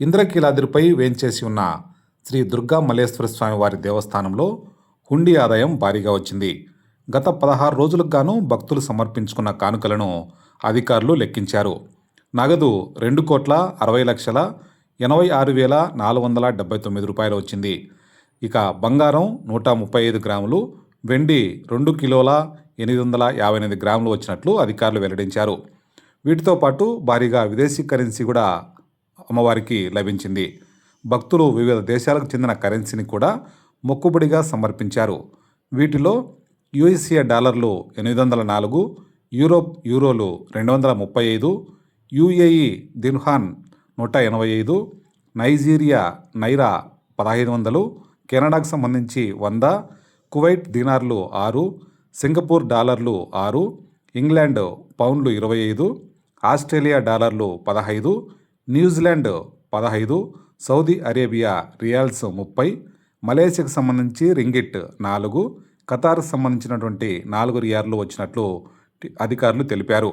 ఇంద్రకీలాద్రిపై వేంచేసి ఉన్న శ్రీ దుర్గా మల్లేశ్వర స్వామి వారి దేవస్థానంలో హుండీ ఆదాయం భారీగా వచ్చింది. గత 16 రోజులకు గాను భక్తులు సమర్పించుకున్న కానుకలను అధికారులు లెక్కించారు. నగదు 2,60,86,479 రూపాయలు వచ్చింది. ఇక బంగారం 135 గ్రాములు, వెండి 2,858 గ్రాములు వచ్చినట్లు అధికారులు వెల్లడించారు. వీటితో పాటు భారీగా విదేశీ కరెన్సీ కూడా అమ్మవారికి లభించింది. భక్తులు వివిధ దేశాలకు చెందిన కరెన్సీని కూడా మొక్కుబడిగా సమర్పించారు. వీటిలో యుఎస్ఏ డాలర్లు 804, యూరోలు 235, యుఏఈ దిర్హామ్ 185, నైజీరియా నైరా 1500, కెనడాకు సంబంధించి 100, కువైట్ దీనార్లు 6, సింగపూర్ డాలర్లు 6, ఇంగ్లాండ్ పౌండ్లు 25, ఆస్ట్రేలియా డాలర్లు 15, న్యూజిలాండ్ 15, సౌదీ అరేబియా రియాల్స్ 30, మలేషియాకు సంబంధించి రింగిట్ 4, ఖతార్కు సంబంధించినటువంటి 4 రియాల్లు వచ్చినట్లు అధికారులు తెలిపారు.